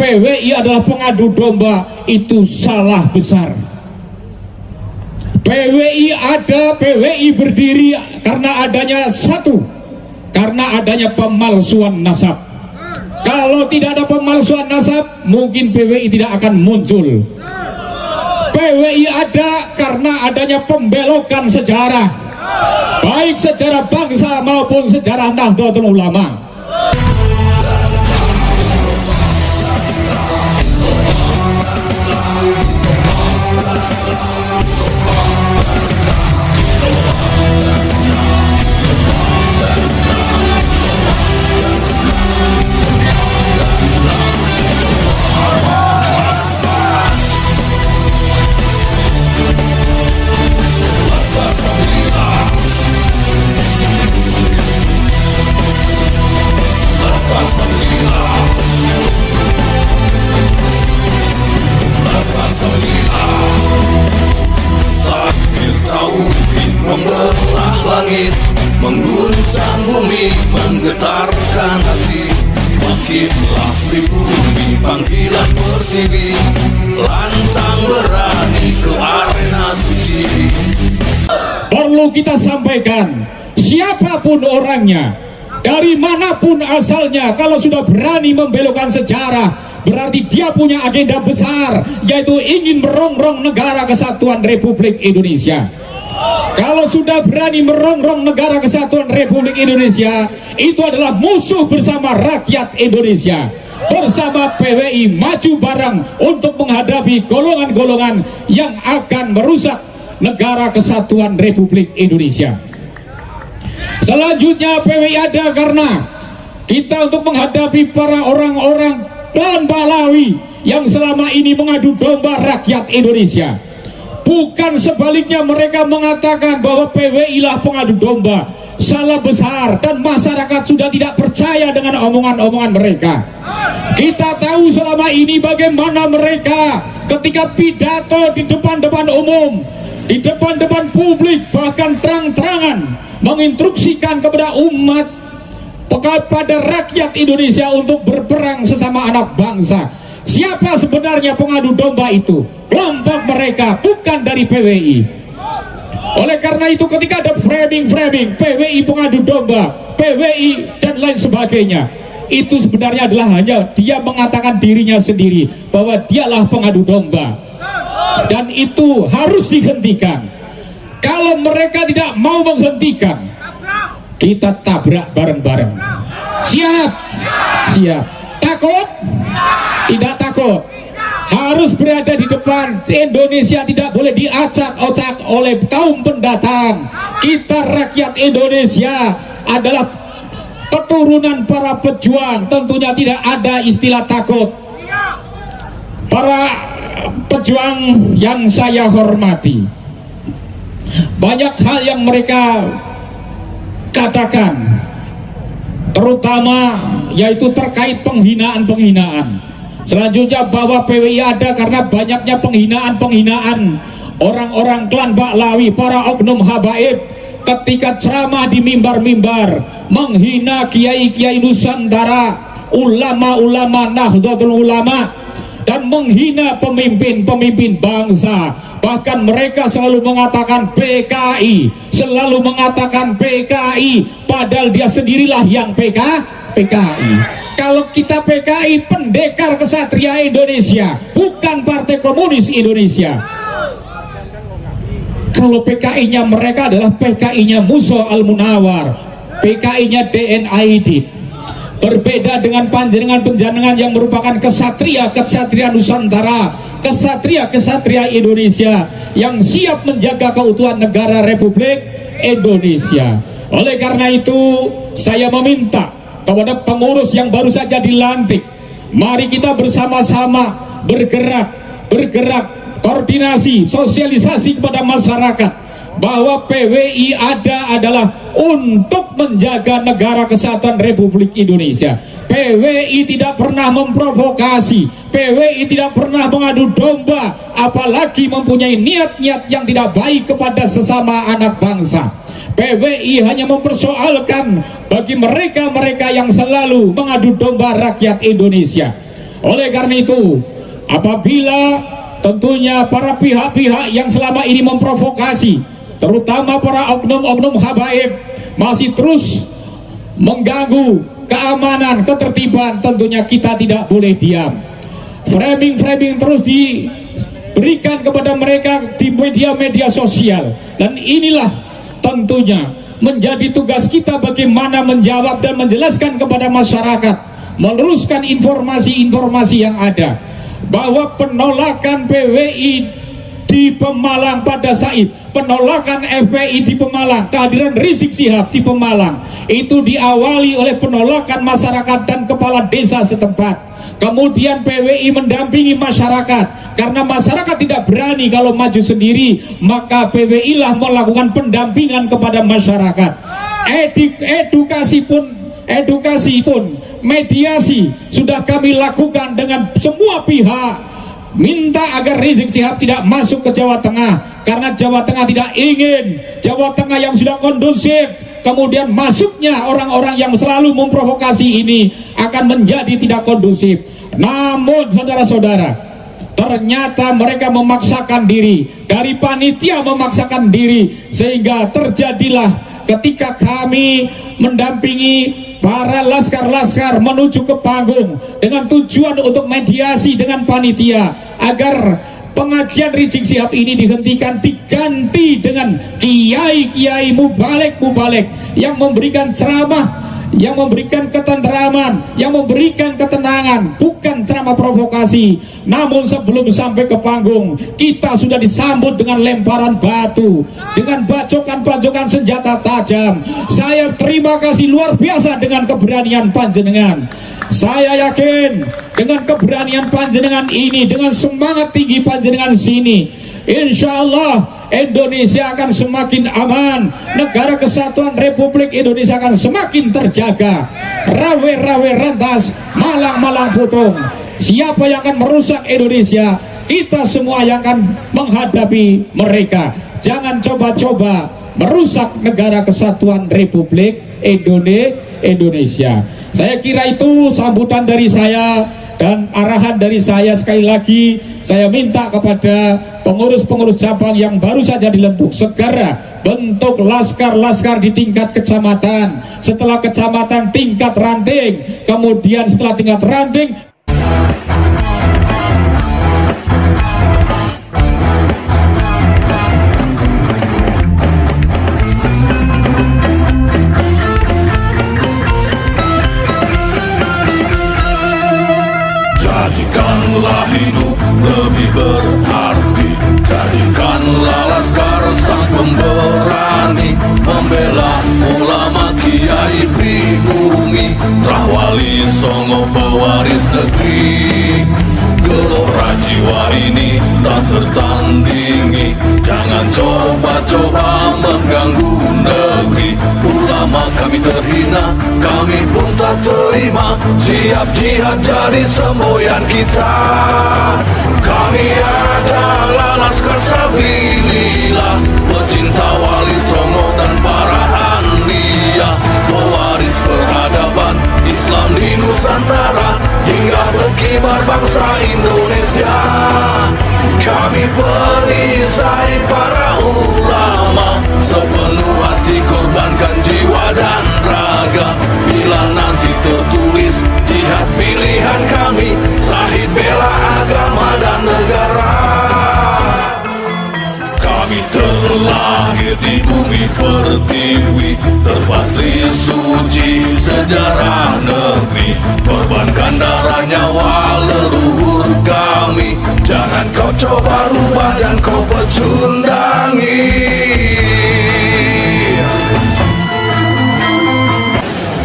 PWI adalah pengadu domba, itu salah besar. PWI ada, PWI berdiri karena adanya satu, karena adanya pemalsuan nasab. Kalau tidak ada pemalsuan nasab, mungkin PWI tidak akan muncul. PWI ada karena adanya pembelokan sejarah, baik sejarah bangsa maupun sejarah Nahdlatul Ulama. Membelah langit, mengguncang bumi, menggetarkan hati. Bangkitlah di bumi, panggilan pertiwi, lantang berani ke arena suci. Perlu kita sampaikan, siapapun orangnya, dari manapun asalnya, kalau sudah berani membelokkan sejarah, berarti dia punya agenda besar, yaitu ingin merongrong negara kesatuan Republik Indonesia. Kalau sudah berani merongrong negara kesatuan Republik Indonesia, itu adalah musuh bersama rakyat Indonesia. Bersama PWI maju bareng untuk menghadapi golongan-golongan yang akan merusak negara kesatuan Republik Indonesia. Selanjutnya PWI ada karena kita untuk menghadapi para orang-orang klan Pahlawi yang selama ini mengadu domba rakyat Indonesia. Bukan sebaliknya mereka mengatakan bahwa PWI lah pengadu domba. Salah besar, dan masyarakat sudah tidak percaya dengan omongan-omongan mereka. Kita tahu selama ini bagaimana mereka ketika pidato di depan-depan umum, di depan-depan publik, bahkan terang-terangan menginstruksikan kepada umat, kepada rakyat Indonesia untuk berperang sesama anak bangsa. Siapa sebenarnya pengadu domba itu? Kelompok mereka, bukan dari PWI. Oleh karena itu ketika ada framing PWI pengadu domba, PWI dan lain sebagainya, itu sebenarnya adalah hanya dia mengatakan dirinya sendiri bahwa dialah pengadu domba, dan itu harus dihentikan. Kalau mereka tidak mau menghentikan, kita tabrak bareng-bareng. Siap? Siap. Takut? Tidak takut. Harus berada di depan. Indonesia tidak boleh diacak-acak oleh kaum pendatang. Kita rakyat Indonesia adalah keturunan para pejuang. Tentunya tidak ada istilah takut. Para pejuang yang saya hormati, banyak hal yang mereka katakan, terutama yaitu terkait penghinaan-penghinaan. Selanjutnya bahwa PWI ada karena banyaknya penghinaan-penghinaan orang-orang klan Pahlawi, para oknum habaib ketika ceramah di mimbar-mimbar, menghina kiai-kiai Nusantara, ulama-ulama Nahdlatul Ulama, dan menghina pemimpin-pemimpin bangsa. Bahkan mereka selalu mengatakan PKI, selalu mengatakan PKI, padahal dia sendirilah yang PKI. Kalau kita PKI, Pendekar Kesatria Indonesia, bukan Partai Komunis Indonesia. Kalau PKI-nya mereka adalah PKI-nya Musa Al-Munawar, PKI-nya DNID. Berbeda dengan panjenengan-panjenengan yang merupakan kesatria Nusantara, kesatria Indonesia yang siap menjaga keutuhan negara Republik Indonesia. Oleh karena itu, saya meminta kepada pengurus yang baru saja dilantik, mari kita bersama-sama bergerak, koordinasi, sosialisasi kepada masyarakat bahwa PWI adalah untuk menjaga negara kesatuan Republik Indonesia. PWI tidak pernah memprovokasi, PWI tidak pernah mengadu domba, apalagi mempunyai niat-niat yang tidak baik kepada sesama anak bangsa. PWI hanya mempersoalkan bagi mereka-mereka yang selalu mengadu domba rakyat Indonesia. Oleh karena itu, apabila tentunya para pihak-pihak yang selama ini memprovokasi, terutama para oknum-oknum habaib, masih terus mengganggu keamanan, ketertiban, tentunya kita tidak boleh diam. Framing-framing terus diberikan kepada mereka di media-media sosial, dan inilah tentunya menjadi tugas kita bagaimana menjawab dan menjelaskan kepada masyarakat, meneruskan informasi-informasi yang ada, bahwa penolakan PWI di Pemalang pada Said, penolakan FPI di Pemalang, kehadiran Rizik Syihab di Pemalang, itu diawali oleh penolakan masyarakat dan kepala desa setempat. Kemudian PWI mendampingi masyarakat, karena masyarakat tidak berani kalau maju sendiri, maka PWI lah melakukan pendampingan kepada masyarakat. Edukasi pun, mediasi sudah kami lakukan dengan semua pihak, minta agar Rizik Syihab tidak masuk ke Jawa Tengah, karena Jawa Tengah tidak ingin Jawa Tengah yang sudah kondusif, kemudian masuknya orang-orang yang selalu memprovokasi ini akan menjadi tidak kondusif. Namun saudara-saudara, ternyata mereka memaksakan diri, dari panitia memaksakan diri, sehingga terjadilah ketika kami mendampingi para laskar-laskar menuju ke panggung dengan tujuan untuk mediasi dengan panitia agar pengajian Rizik Syihab ini dihentikan, diganti dengan kiai-kiai mubalek yang memberikan ceramah, yang memberikan ketenteraman, yang memberikan ketenangan, bukan ceramah provokasi. Namun sebelum sampai ke panggung, kita sudah disambut dengan lemparan batu, dengan bacokan-bacokan senjata tajam. Saya terima kasih luar biasa dengan keberanian panjenengan. Saya yakin dengan keberanian panjenengan ini, dengan semangat tinggi panjenengan sini, insya Allah Indonesia akan semakin aman, negara kesatuan Republik Indonesia akan semakin terjaga. Rawe-rawe rantas, malang-malang putung. Siapa yang akan merusak Indonesia? Kita semua yang akan menghadapi mereka. Jangan coba-coba merusak negara kesatuan Republik Indonesia. Saya kira itu sambutan dari saya dan arahan dari saya. Sekali lagi saya minta kepada pengurus-pengurus cabang yang baru saja dibentuk, segera bentuk laskar-laskar di tingkat kecamatan, setelah kecamatan tingkat ranting, kemudian setelah tingkat ranting jadikanlah hidup lebih berarti, jadikanlah laskar sang pemberani, membela ulama kiai pribumi, Rahwali Songo pewaris negeri. Gelora jiwa ini tak tertandingi, jangan coba-coba mengganggu negeri. Ulama kami terhina, kami pun tak terima, siap jihad jadi semboyan kita. Kami adalah laskar sabilillah, pecinta Wali Songo dan para anbiya, pewaris peradaban Islam di Nusantara hingga berkibar bangsa Indonesia. Kami perisai para ulama, sepenuh hati korbankan jiwa dan raga. Bila nanti tertulis jihad pilihan kami, Syahid bela agama dan negara. Kami terlahir di bumi pertiwi, terpatri suci sejarah negeri, korbankan darah nyawa leluhur kami. Jangan kau coba rubah dan kau pecundangi.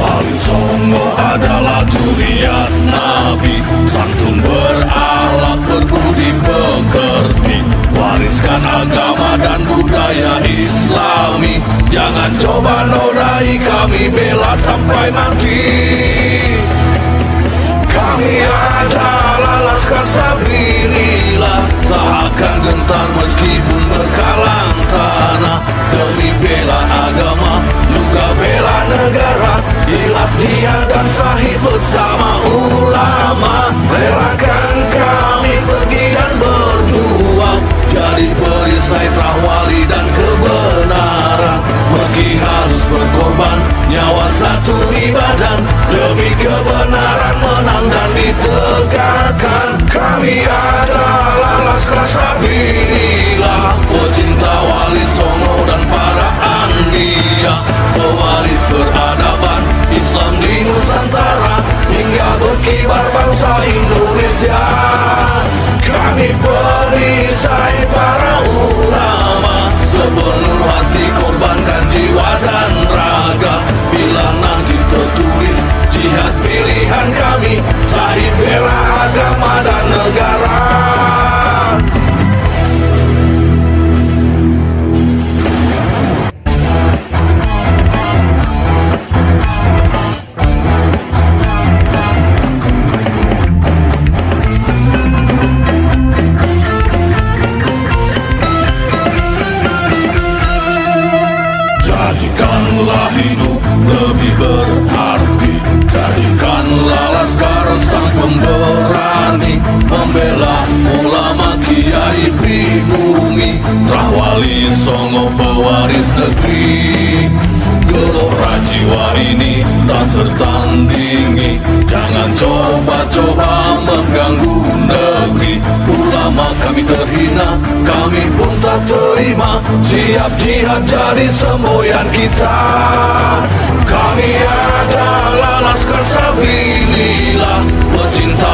Wali Songo adalah durian Nabi, santun berakhlak berbudi pekerti, wariskan agama dan budaya Islami. Jangan coba nodai kami, bela sampai mati. Kami adalah laskar sabilillah, tak akan gentar meskipun berkalang tanah, demi bela agama, juga bela negara. Ikhlas dia dan Syahid bersama ulama, rela Indonesia. Kami perisai para ulama, sepenuh hati korbankan jiwa dan raga. Bila nanti tertulis jihad pilihan kami, sahih bela agama dan negara. Jadikanlah hidup lebih berarti, jadikanlah laskar sang pemberani, membela ulama kiai pribumi, Rahwali Songo pewaris negeri. Gelora jiwa ini tak tertandingi, jangan coba-coba mengganggu negeri. Ulama kami terhina, kami pun tak terima, siap jihad jadi semboyan kita. Kami adalah laskar sabilillah, pecinta